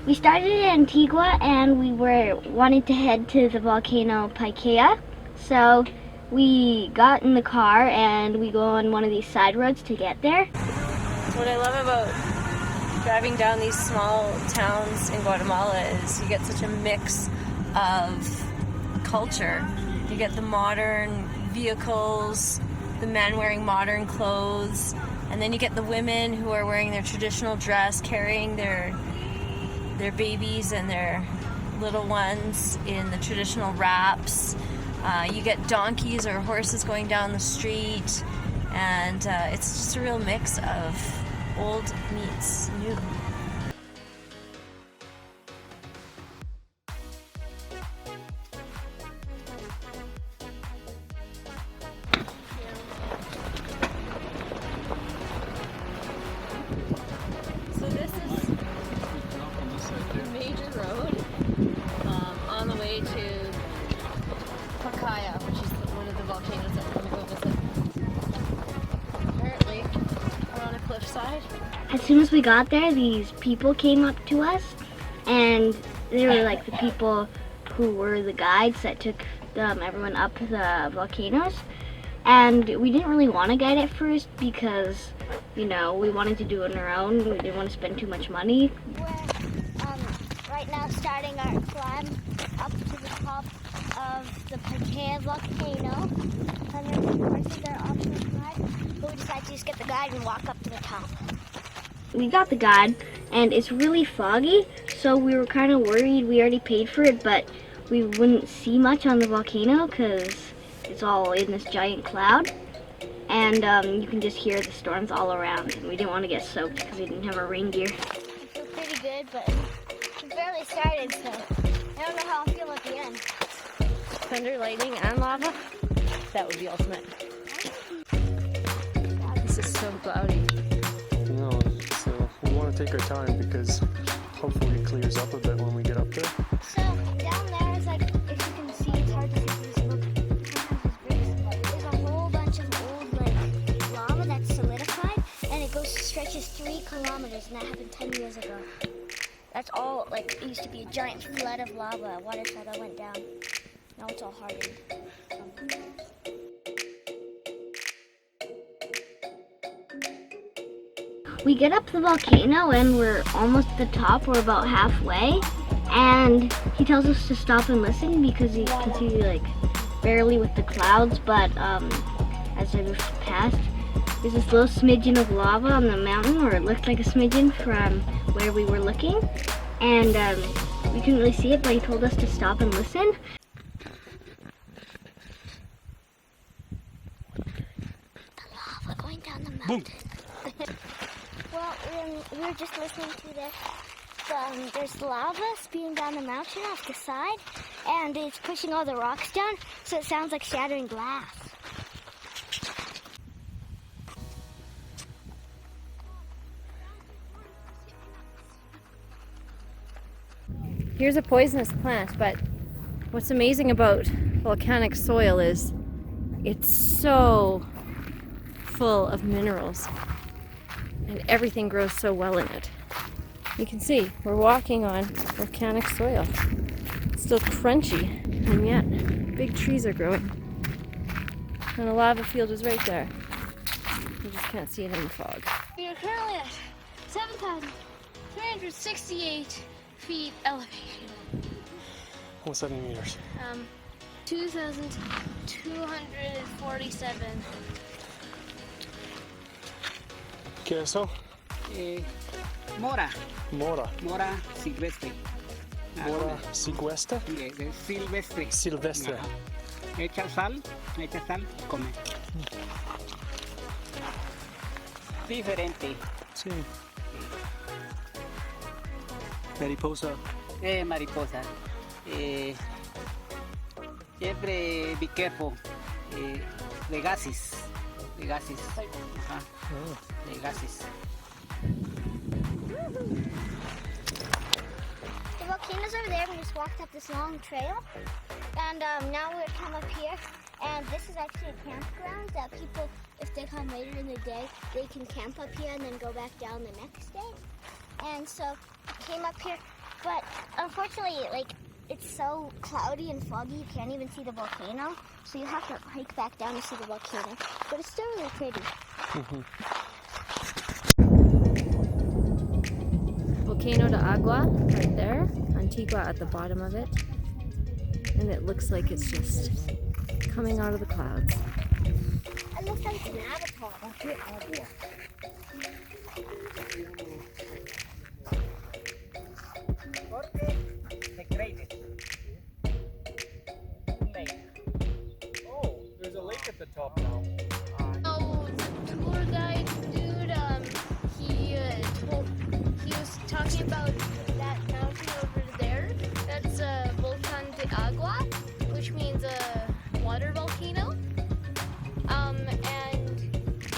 We started in Antigua and we were wanting to head to the Volcano Pacaya. So we got in the car and we go on one of these side roads to get there. What I love about driving down these small towns in Guatemala is you get such a mix of culture. You get the modern vehicles, the men wearing modern clothes, and then you get the women who are wearing their traditional dress, carrying their babies and their little ones in the traditional wraps. You get donkeys or horses going down the street, and it's just a real mix of old meets new. So this is a major road on the way to Pacaya, which is one of the volcanoes that we're going to go visit. Apparently, we're on a cliffside. As soon as we got there, these people came up to us, and they were like the people who were the guides that took everyone up the volcanoes. And we didn't really want to guide at first because, you know, we wanted to do it on our own. We didn't want to spend too much money. We're right now starting our climb up to the top of the Pacaya volcano. And then the horses are optional guide, but we decided to just get the guide and walk up to the top. We got the guide, and it's really foggy, so we were kind of worried. We already paid for it, but we wouldn't see much on the volcano because it's all in this giant cloud, and you can just hear the storms all around. And we didn't want to get soaked because we didn't have our rain gear. I feel pretty good, but we barely started, so I don't know how I'll feel at the end. Thunder, lightning, and lava. That would be ultimate. This is so cloudy. No, so we want to take our time because hopefully it clears up a bit when we get up there. So down there is like, if you can see, it's hard to see these look. There's a whole bunch of old like lava that's solidified, and it stretches 3 kilometers, and that happened 10 years ago. That's all, like, it used to be a giant flood of lava, a watershed that went down. Now it's all hardened. We get up the volcano and we're almost at the top. We're about halfway, and he tells us to stop and listen because he can see like barely with the clouds, but as I moved past, there's this little smidgen of lava on the mountain, or it looked like a smidgen from where we were looking, and we couldn't really see it, but he told us to stop and listen. Going down the mountain. Well, we were just listening to this. There's lava spewing down the mountain off the side, and it's pushing all the rocks down, so it sounds like shattering glass. Here's a poisonous plant, but what's amazing about volcanic soil is it's so full of minerals, and everything grows so well in it. You can see we're walking on volcanic soil. It's still crunchy, and yet big trees are growing. And the lava field is right there. You just can't see it in the fog. We are currently at 7,368 feet elevation. What's 7 meters? 2,247. ¿Qué es eso? Mora. Mora. Mora silvestre. Mora silvestre? Silvestre. Silvestre. Ajá. Echa sal, come. Diferente. Sí. Mariposa. Mariposa. Siempre be careful. De gases. Ajá. De gases. The volcano's over there. We just walked up this long trail, and now we're come up here, and this is actually a campground that people, if they come later in the day, they can camp up here and then go back down the next day. and so came up here. But unfortunately, like, it's so cloudy and foggy, you can't even see the volcano. So you have to hike back down to see the volcano. But it's still really pretty. Volcano de Agua, right there. Antigua at the bottom of it. And it looks like it's just coming out of the clouds. It looks like an avatar. Oh, there's a lake at the top now. Oh, tour guide dude, he was talking about that mountain over there. That's Volcan de Agua, which means a water volcano. And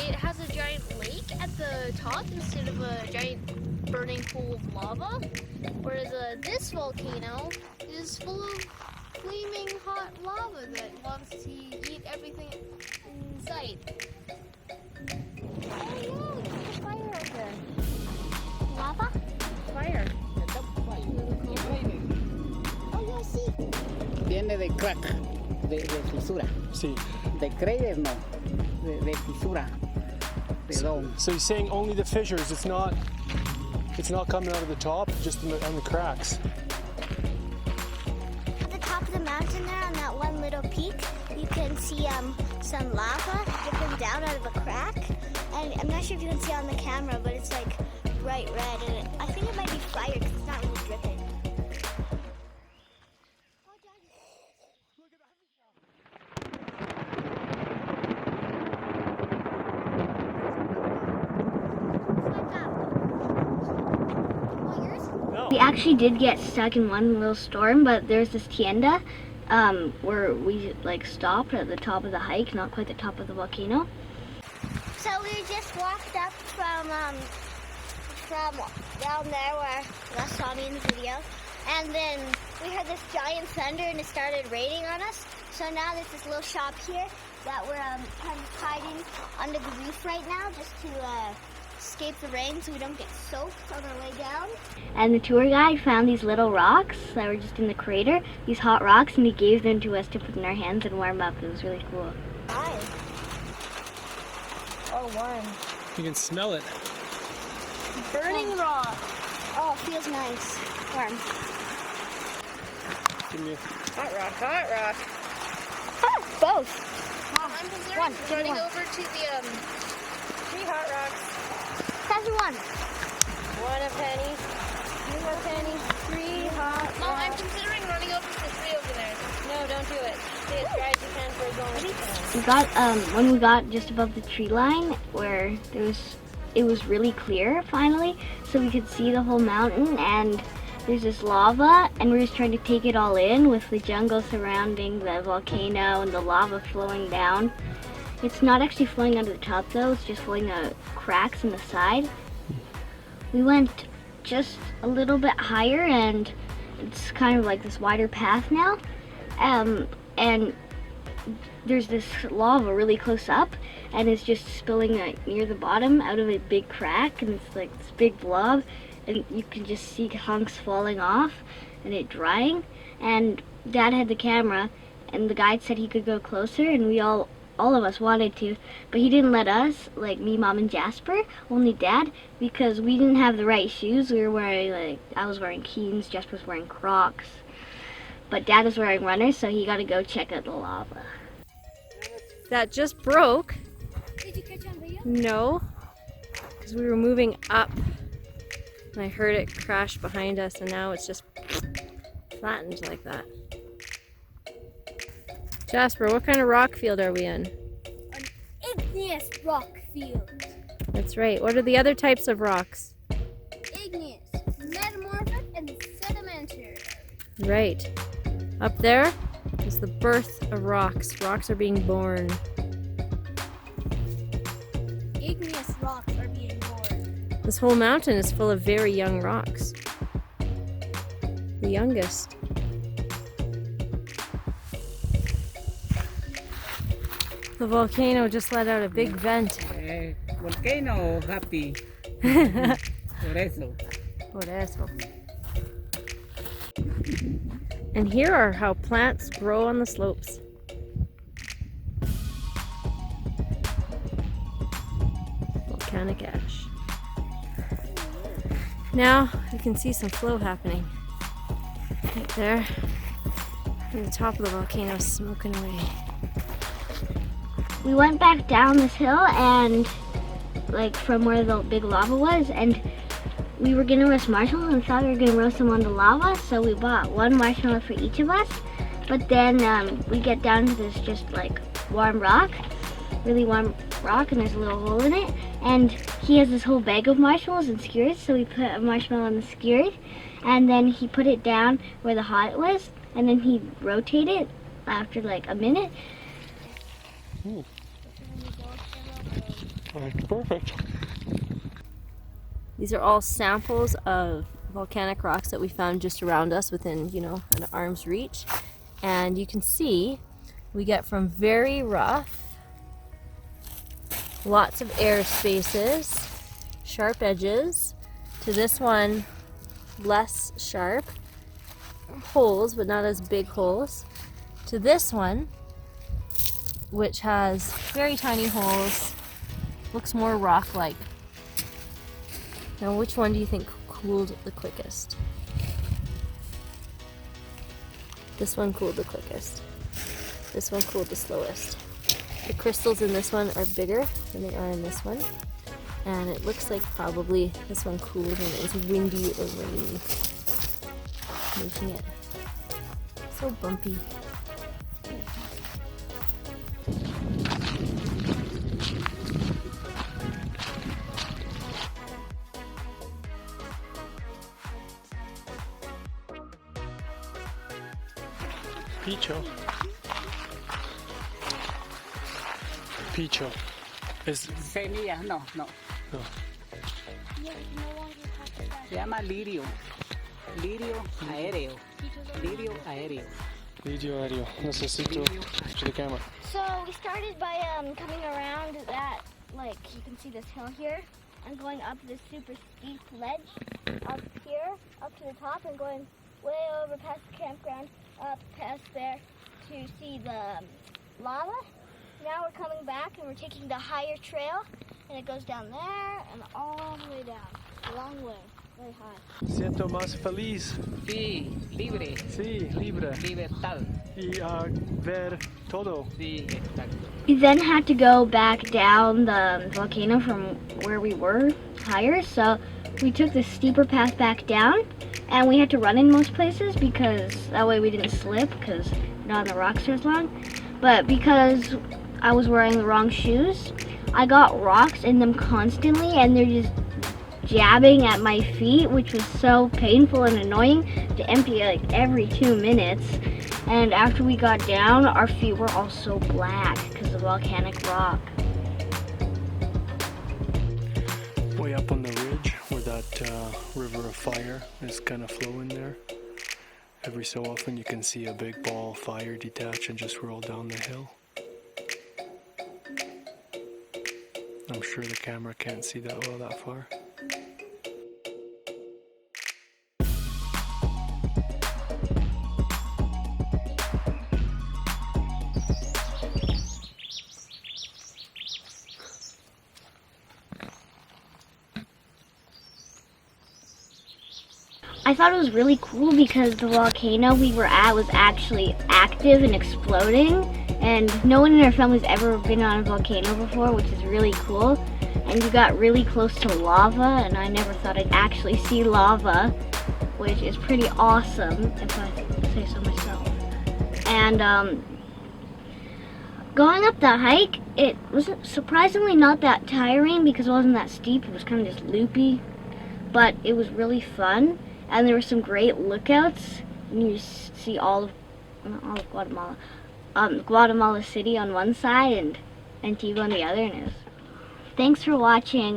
it has a giant lake at the top instead of a giant burning pool of lava. Whereas this volcano is full of flaming hot lava that wants to eat everything in sight. Oh yeah, there's a fire out there. Lava? Fire. Oh yeah, see. Viene de crack, de fisura. See, De crater no, de fisura. De dome. so he's saying only the fissures. It's not coming out of the top, just on the cracks. At the top of the mountain there, on that one little peak, you can see some lava dripping down out of a crack. And I'm not sure if you can see on the camera, but it's like bright red, and I think it might be fire because it's not really dripping. No. We actually did get stuck in one little storm, but there's this tienda where we like stopped at the top of the hike, not quite the top of the volcano. So we just walked up from down there where Les saw me in the video, and then we heard this giant thunder and it started raining on us. So now there's this little shop here that we're kind of hiding under the roof right now just to escape the rain so we don't get soaked on our way down. And the tour guide found these little rocks that were just in the crater, these hot rocks, and he gave them to us to put in our hands and warm up. It was really cool. Hi. Oh, warm. You can smell it. Burning rock. Oh, it feels nice. Warm. Give me a Hot rock, hot rock. Ah, both. I'm considering One, running one. over to the 3 hot rocks. That's one. 1 a penny. 2 a penny. 3 hot No, I'm rocks. considering running over to the tree over there. No, don't do it. Stay as dry as you can for as long as you can. We got when we got just above the tree line where it was really clear finally, so we could see the whole mountain, and there's this lava, and we're just trying to take it all in with the jungle surrounding the volcano and the lava flowing down. It's not actually flowing out of the top though, it's just flowing out cracks in the side. We went just a little bit higher and it's kind of like this wider path now. And there's this lava really close up and it's just spilling near the bottom out of a big crack, and it's like this big blob, and you can just see hunks falling off and it drying. And Dad had the camera and the guide said he could go closer, and we all of us wanted to, but he didn't let us, like me, Mom, and Jasper, only Dad, because we didn't have the right shoes. We were wearing, I was wearing Keens, Jasper was wearing Crocs, but Dad was wearing runners, so he got to go check out the lava. That just broke. Did you catch on video? No, because we were moving up and I heard it crash behind us, and now it's just flattened like that. Jasper, what kind of rock field are we in? An igneous rock field. That's right. What are the other types of rocks? Igneous, metamorphic, and sedimentary. Right. Up there is the birth of rocks. Rocks are being born. Igneous rocks are being born. This whole mountain is full of very young rocks. The youngest. The volcano just let out a big vent. Volcano happy. Por eso. Por eso. And here are how plants grow on the slopes. Volcanic ash. Now you can see some flow happening. Right there. And the top of the volcano is smoking away. We went back down this hill and like from where the big lava was, and we were gonna roast marshmallows and thought we were gonna roast them on the lava, so we bought one marshmallow for each of us. But then we get down to this just like warm rock, really warm rock, and there's a little hole in it. And he has this whole bag of marshmallows and skewers, so we put a marshmallow on the skewers, and then he put it down where the hot was, and then he rotated it after like a minute. Ooh. Perfect. These are all samples of volcanic rocks that we found just around us within, you know, an arm's reach. And you can see we get from very rough, lots of air spaces, sharp edges, to this one less sharp, holes but not as big holes, to this one which has very tiny holes, looks more rock-like. Now which one do you think cooled the quickest? This one cooled the quickest. This one cooled the slowest. The crystals in this one are bigger than they are in this one. And it looks like probably this one cooled when it was windy or rainy, making it so bumpy. Picho. Picho. Es Semillas, no. no. Se llama lirio. Lirio aéreo. Lirio aéreo. Video aéreo. Necesito to the camera. So we started by coming around that, like you can see this hill here, and going up this super steep ledge up here, up to the top, and going way over past the campground, up past there to see the lava. Now we're coming back and we're taking the higher trail, and it goes down there and all the way down, a long way, very high. Siento más feliz. Sí, libre. Sí, libre. Libertad. Y ver todo. Sí, exacto. We then had to go back down the volcano from where we were higher, so we took the steeper path back down, and we had to run in most places because that way we didn't slip because we're not on the rocks for as long. But because I was wearing the wrong shoes, I got rocks in them constantly, and they're just jabbing at my feet, which was so painful and annoying to empty like every 2 minutes. And after we got down, our feet were all so black because of volcanic rock. Way up on the ridge where that river of fire is kind of flowing there. Every so often you can see a big ball of fire detach and just roll down the hill. I'm sure the camera can't see that well that far. I thought it was really cool because the volcano we were at was actually active and exploding, and no one in our family's ever been on a volcano before, which is really cool. And we got really close to lava, and I never thought I'd actually see lava, which is pretty awesome, if I say so myself. And going up the hike, it was surprisingly not that tiring because it wasn't that steep. It was kind of just loopy, but it was really fun. And there were some great lookouts, and you see all of Guatemala, Guatemala City on one side and Antigua on the other. And it was... Thanks for watching.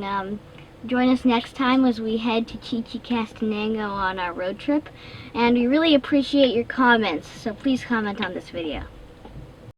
Join us next time as we head to Chichicastenango on our road trip, and we really appreciate your comments. So please comment on this video.